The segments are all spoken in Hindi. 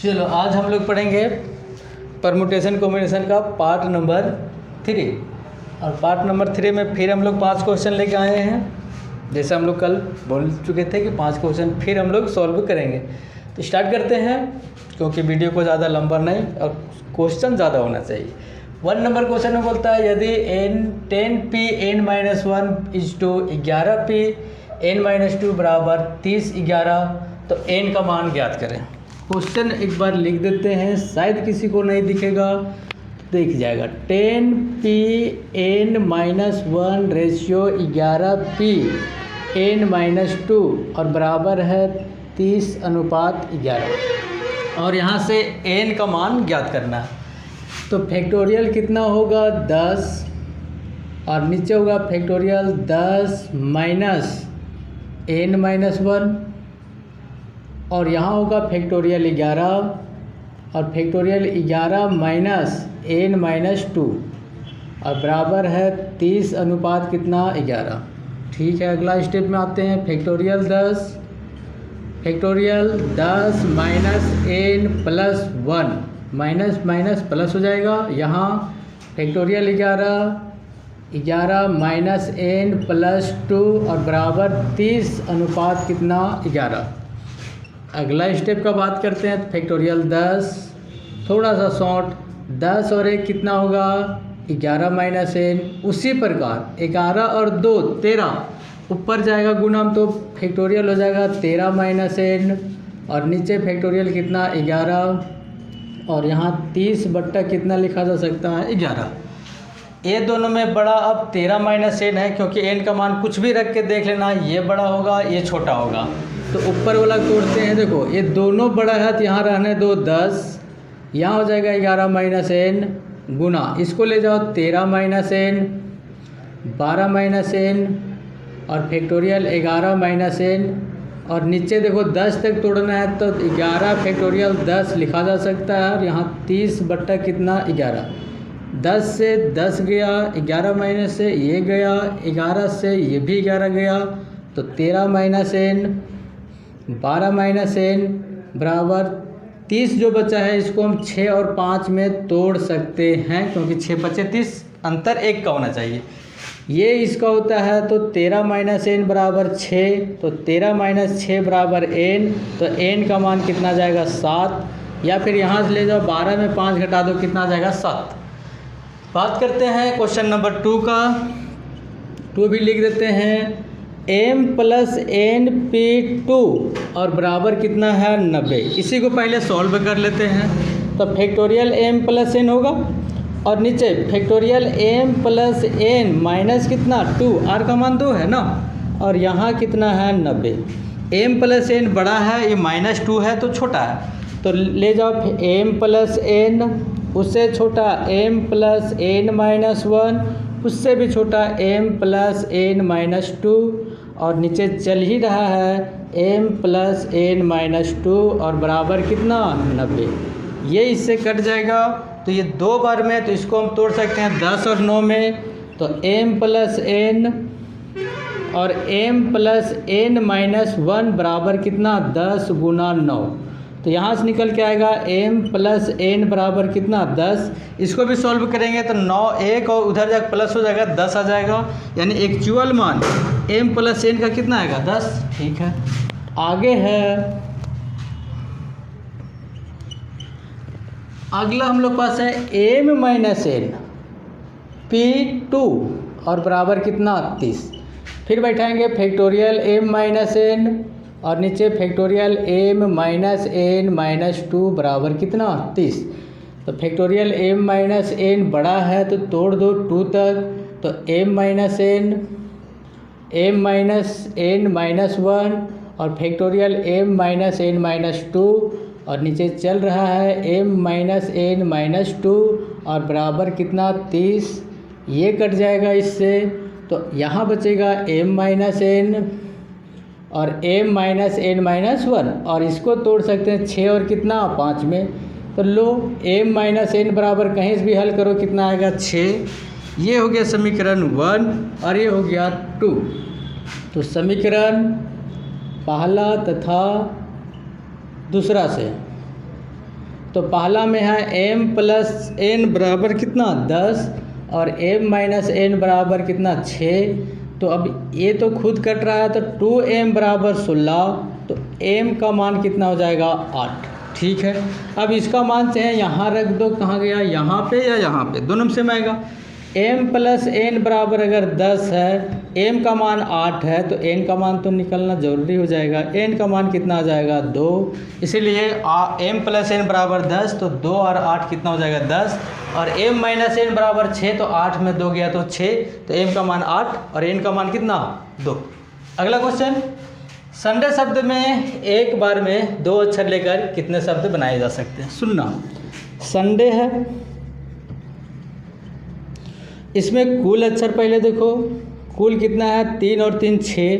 चलो आज हम लोग पढ़ेंगे परमुटेशन कॉम्बिनेशन का पार्ट नंबर 3। और पार्ट नंबर 3 में फिर हम लोग 5 क्वेश्चन लेके आए हैं। जैसे हम लोग कल बोल चुके थे कि 5 क्वेश्चन फिर हम लोग सॉल्व करेंगे। तो स्टार्ट करते हैं, क्योंकि वीडियो को ज़्यादा लंबा नहीं और क्वेश्चन ज़्यादा होना चाहिए। 1 नंबर क्वेश्चन में बोलता है यदि n10p n-1 is to 11p n-2 बराबर 30 11 तो n का मान ज्ञात करें। क्वेश्चन एक बार लिख देते हैं, शायद किसी को नहीं दिखेगा, देख जाएगा। 10p n-1 ratio 11p n-2 और बराबर है 30:11 और यहाँ से n का मान ज्ञात करना है। तो फैक्टोरियल कितना होगा 10 और नीचे होगा फैक्टोरियल 10 माइनस n-1 और यहाँ होगा फैक्टोरियल 11 और फैक्टोरियल 11 माइनस n-2 और बराबर है 30:11। ठीक है, अगला स्टेप में आते हैं। Factorial 10 minus n plus 1 minus minus plus हो जाएगा। यहाँ फैक्टोरियल 11 माइनस n प्लस 2 और बराबर 30:11। अगला स्टेप का बात करते हैं। फैक्टोरियल 10 थोड़ा सा शॉर्ट, 10 और 1 कितना होगा 11 माइनस n। उसी प्रकार 11 और 2 13 ऊपर जाएगा गुणम तो फैक्टोरियल हो जाएगा 13 माइनस n और नीचे फैक्टोरियल कितना 11 और यहाँ 30 बट्टा कितना लिखा जा सकता है 11। ये दोनों में बड़ा अब 13 माइनस n है, क्योंकि n का मान कुछ भी रख के देख लेना, ये बड़ा होगा ये छोटा होगा। तो ऊपर वाला तोड़ते हैं, देखो ये दोनों बड़ा है तो यहाँ रहने दो 10, यहाँ हो जाएगा 11 माइनस n गुना इसको ले जाओ 13 माइनस n 12 माइनस n और फैक्टोरियल 11 माइनस n और नीचे देखो 10 तक तोड़ना है तो 11 फैक्टोरियल 10 लिखा जा सकता है और यहाँ 30 बट्टा कितना 11। 10 से 10 गया, 11 माइनस से ये गया, 11 से ये भी 11 गया तो 13 माइनस n 12 माइनस n बराबर 30। जो बचा है इसको हम 6 और 5 में तोड़ सकते हैं, क्योंकि 6 बचे 30, अंतर 1 का होना चाहिए। ये इसका होता है तो 13 माइनस n बराबर 6, तो 13 माइनस 6 बराबर n, तो n का मान कितना जाएगा 7, या फिर यहाँ से ले जाओ 12 में 5 घटा दो कितना जाएगा 7। बात करते हैं क्वेश्चन नंबर 2 का। 2 भी लिख देते हैं m प्लस n/2 और बराबर कितना है 90। इसी को पहले सॉल्व कर लेते हैं। तो फैक्टोरियल m प्लस n होगा और नीचे factorial m plus n minus कितना 2, r का मान 2 है ना, और यहाँ कितना है 90। m प्लस n बड़ा है, ये माइनस 2 है तो छोटा है, तो ले जाओ m प्लस n, उससे छोटा m प्लस n माइनस 1, उससे भी छोटा m प्लस n माइनस 2 और नीचे चल ही रहा है m प्लस n माइनस 2 और बराबर कितना 90। ये इससे कट जाएगा तो ये 2 बार में, तो इसको हम तोड़ सकते हैं 10 और 9 में। तो m प्लस n और m प्लस n माइनस 1 बराबर कितना 10 गुना 9, तो यहाँ से निकल के आएगा m प्लस n बराबर कितना 10। इसको भी सॉल्व करेंगे तो 9 1 और उधर जाकर प्लस हो जाएगा 10 आ जाएगा, यानी एक्चुअल मान m प्लस n का कितना आएगा 10। ठीक है, आगे है अगला हम लोग पास है m माइनस n p2 और बराबर कितना 30। फिर बैठाएंगे फैक्टोरियल m माइनस n और नीचे factorial m minus n minus 2 बराबर कितना 30। तो फैक्टोरियल m माइनस n बड़ा है तो तोड़ दो 2 तक, तो m माइनस n माइनस 1 और factorial m minus n minus 2 और नीचे चल रहा है m माइनस n माइनस 2 और बराबर कितना 30। ये कट जाएगा इससे, तो यहाँ बचेगा m माइनस n और m माइनस n माइनस 1 और इसको तोड़ सकते हैं 6 और कितना 5 में। तो लो m माइनस n बराबर कहीं से भी हल करो कितना आएगा 6। ये हो गया समीकरण 1 और ये हो गया 2। तो समीकरण पहला तथा दूसरा से तो पहला में है m प्लस n बराबर कितना 10 और m माइनस n बराबर कितना 6। तो अब ये तो खुद कट रहा है तो 2m बराबर 16, तो m का मान कितना हो जाएगा 8। ठीक है, अब इसका मान चाहे यहाँ रख दो, कहाँ गया, यहाँ पे या यहाँ पे, दोनों में सेम आएगा। m प्लस n बराबर अगर 10 है, m का मान 8 है, तो n का मान तो निकलना ज़रूरी हो जाएगा। n का मान कितना आ जाएगा 2, इसीलिए m प्लस n बराबर 10, तो 2 और 8 कितना हो जाएगा 10, और m माइनस n बराबर 6, तो 8 में 2 गया तो 6, तो m का मान 8 और n का मान कितना 2। अगला क्वेश्चन, संडे शब्द में एक बार में 2 अक्षर लेकर कितने शब्द बनाए जा सकते हैं। सुनना, संडे है, इसमें कुल अक्षर पहले देखो, कुल कितना है 3 और 3 6,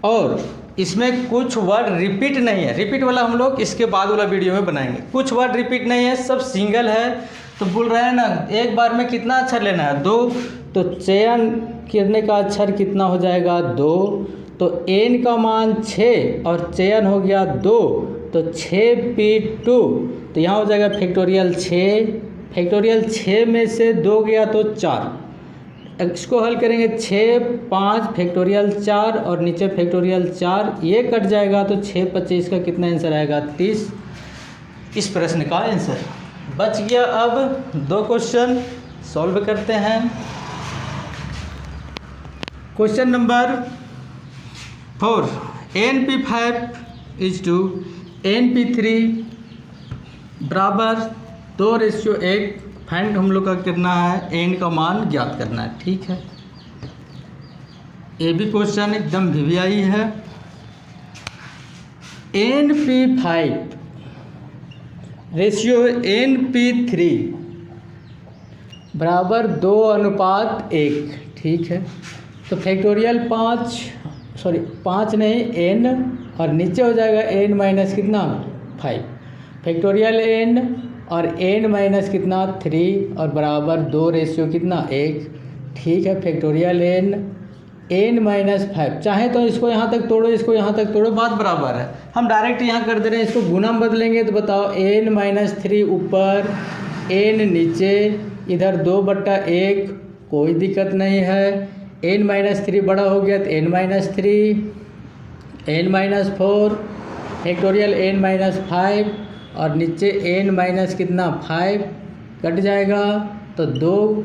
और इसमें कुछ वर्ड रिपीट नहीं है। रिपीट वाला हम लोग इसके बाद वाला वीडियो में बनाएंगे। कुछ वर्ड रिपीट नहीं है, सब सिंगल है। तो बोल रहे हैं ना एक बार में कितना अक्षर लेना है 2, तो चयन करने का अक्षर कितना हो जाएगा 2, तो n का मान 6 और चयन हो गया 2, तो 6p2, तो यहाँ हो जाएगा फैक्टोरियल 6। फैक्टोरियल 6 में से 2 गया तो 4, इसको हल करेंगे 6 5 फैक्टोरियल 4 और नीचे फैक्टोरियल 4, ये कट जाएगा तो 6 25 का कितना आंसर आएगा 30। इस प्रश्न का आंसर बच गया। अब 2 क्वेश्चन सॉल्व करते हैं। Question number 4, np5 is to np3 बराबर 2:1। फाइंड हम लोग का करना है, n का मान ज्ञात करना है। ठीक है, ये भी क्वेश्चन एकदम वीवीआई है। np5 रेशियो np3 बराबर 2:1। ठीक है, तो फैक्टोरियल 5 नहीं n, और नीचे हो जाएगा n माइनस कितना 5, फैक्टोरियल n और n माइनस कितना 3 और बराबर 2 रेशियो कितना 1। ठीक है, फैक्टोरियल n माइनस 5, चाहे तो इसको यहाँ तक तोड़ो, इसको यहाँ तक तोड़ो, बात बराबर है। हम डायरेक्ट यहाँ कर दे रहे हैं, इसको गुना में बदलेंगे तो बताओ n माइनस 3 ऊपर n नीचे, इधर 2/1, कोई दिक्कत नहीं है। n माइनस 3 बड़ा हो गया तो n minus 3, n minus 4 factorial n minus 5 और नीचे n माइनस कितना 5 कट जाएगा तो 2,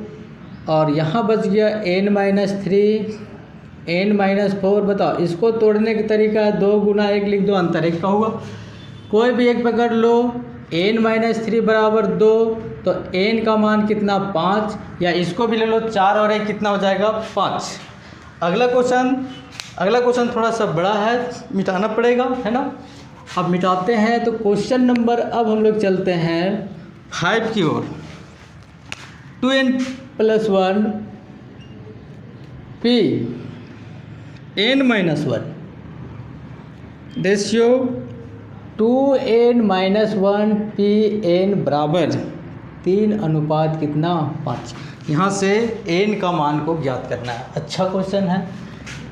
और यहाँ बच गया n माइनस 3 n माइनस 4। बताओ इसको तोड़ने का तरीका है 2 गुना 1 लिख दो, अंतर 1 का होगा। कोई भी एक पकड़ लो, n माइनस 3 बराबर 2, तो n का मान कितना 5, या इसको भी ले लो 4 और 1 कितना हो जाएगा 5। अगला क्वेश्चन थोड़ा सा बड़ा है, मिटाना पड़ेगा, है ना। अब मिटाते हैं तो क्वेश्चन नंबर, अब हम लोग चलते हैं 5 की ओर। 2n + 1 p n minus 1 ratio 2n minus 1 p n बराबर 3 कितना 5। यहाँ से n का मान को ज्ञात करना है। अच्छा क्वेश्चन है,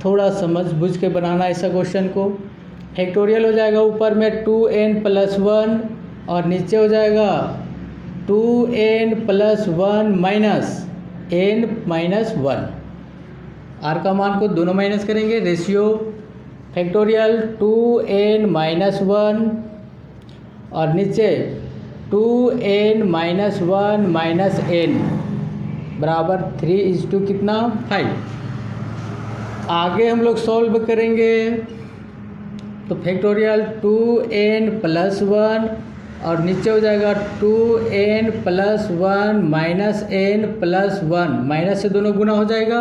थोड़ा समझ बुझ के बनाना ऐसा क्वेश्चन को। फैक्टोरियल हो जाएगा ऊपर में 2n + 1 और नीचे हो जाएगा 2n + 1 minus n minus 1। r का मान को दोनों माइनस करेंगे, रेशियो फैक्टोरियल 2n माइनस 1 और नीचे 2n माइनस 1 माइनस n बराबर 3 कितना 5। आगे हम लोग सॉल्व करेंगे तो फैक्टोरियल 2n + 1 और नीचे हो जाएगा 2n + 1 माइनस n + 1, माइनस से दोनों गुना हो जाएगा।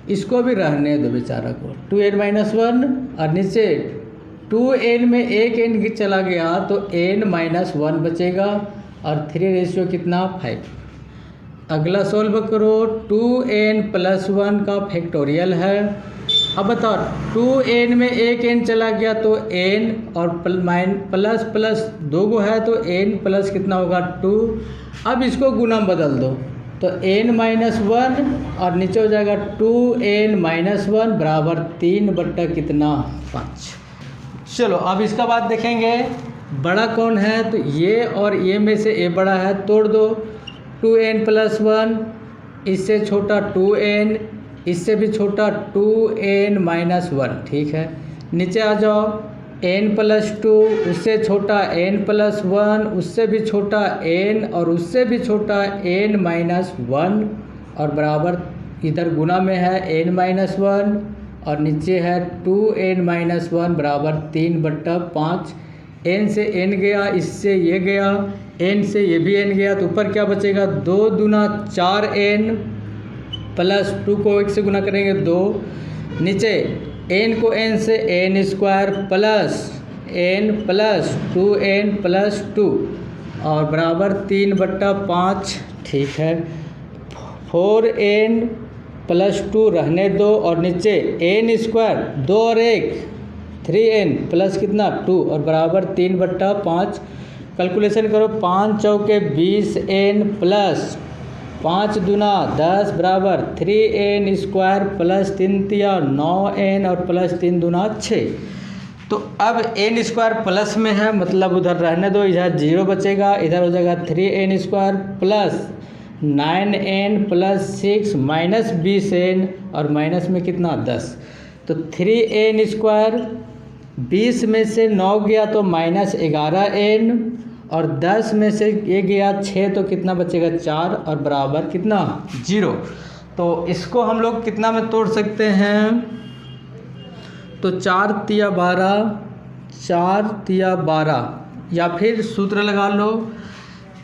इसको भी रहने दो बेचारा को, 2n माइनस 1 और नीचे 2n में एक n चला गया तो n माइनस 1 बचेगा और 3 रेशियो कितना 5। अगला सॉल्व करो, 2n + 1 का फैक्टोरियल है। अब बताओ 2n में एक n चला गया तो n और प्लस प्लस 2 गो है तो n प्लस कितना होगा 2। अब इसको गुना बदल दो तो n माइनस 1 और नीचे हो जाएगा 2n माइनस 1 बराबर 3 बट्टा कितना 5। चलो अब इसका बाद देखेंगे बड़ा कौन है, तो ये और ये में से ए बड़ा है, तोड़ दो। 2n+1, इससे छोटा 2n, इससे भी छोटा 2n-1, ठीक है। नीचे आ जाओ, n+2, उससे छोटा n+1, उससे भी छोटा n और उससे भी छोटा n-1 और बराबर इधर गुना में है n-1 और नीचे है 2n-1 बराबर 3/5। n से n गया, इससे ये गया, n से ये भी n गया, तो ऊपर क्या बचेगा, 2 दूना 4n प्लस 2 को 1 से गुना करेंगे 2, नीचे n को n से n² plus n plus 2n plus 2 और बराबर 3/5, ठीक है। 4n प्लस 2 रहने दो और नीचे n², 2 और 1 3n प्लस कितना 2 और बराबर 3/5। कैलकुलेशन करो, 5 चौके 20n प्लस 5 दूना 10 बराबर 3n² प्लस 3 तिया 9n और प्लस 3 दूना 6। तो अब n² प्लस में है, मतलब उधर रहने दो, इधर 0 बचेगा, इधर हो जाएगा 3n² plus 9n plus 6 minus 20n और माइनस में कितना 10। तो 3n² 20 में से 9 गया तो -11n और 10 में से ये गया 6 तो कितना बचेगा 4 और बराबर कितना 0। तो इसको हम लोग कितना में तोड़ सकते हैं, तो 4 तिया 12, 4 तिया 12 या फिर सूत्र लगा लो,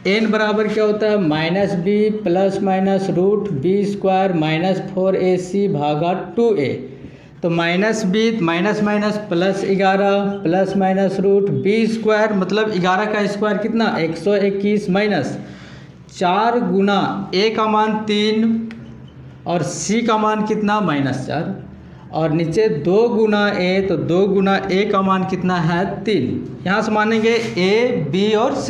n बराबर क्या होता है -b plus minus root b² -4ac भागा 2a। तो -b minus minus plus 11 plus minus root b² मतलब 11 का स्क्वायर कितना 121 माइनस 4 गुना a का मान 3 और c का मान कितना -4 और नीचे 2 गुना a, तो 2 गुना a का मान कितना है 3। यहाँ से मानेंगे a b और c,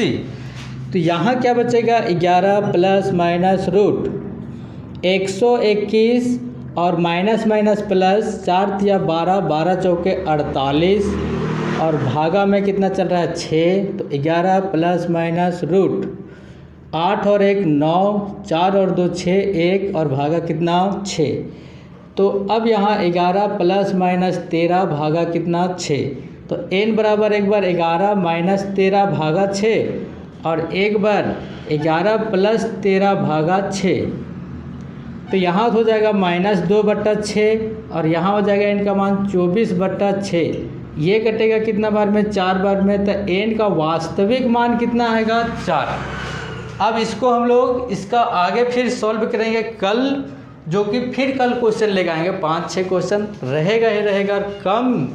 तो यहाँ क्या बचेगा 11 प्लस माइनस रूट 121 और माइनस माइनस प्लस 4 तिया 12, 12 चौके 48 और भागा में कितना चल रहा है 6, तो 11 प्लस माइनस रूट 8 और 1 9, 4 और 2 6, 1 और भागा कितना 6। तो अब यहाँ 11 प्लस माइनस 13 भागा कितना 6, तो n बराबर एक बार 11 माइनस 13 भागा 6 और एक बार 11 प्लस 13 भागा 6। तो यहाँ हो जाएगा -2/6 और यहाँ हो जाएगा n का मान 24/6। ये कटेगा कितना बार में 4 बार में, तो n का वास्तविक मान कितना आएगा 4। अब इसको हम लोग इसका आगे फिर सॉल्व करेंगे कल, जो कि फिर कल क्वेश्चन लेके आएंगे, 5-6 क्वेश्चन रहेगा ही रहेगा। कम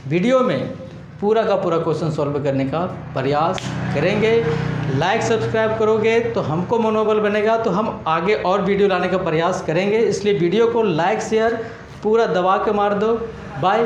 वीडियो में पूरा का पूरा क्वेश्चन सॉल्व करने का प्रयास करेंगे। लाइक सब्सक्राइब करोगे तो हमको मनोबल बनेगा, तो हम आगे और वीडियो लाने का प्रयास करेंगे। इसलिए वीडियो को लाइक शेयर पूरा दबा के मार दो। बाय।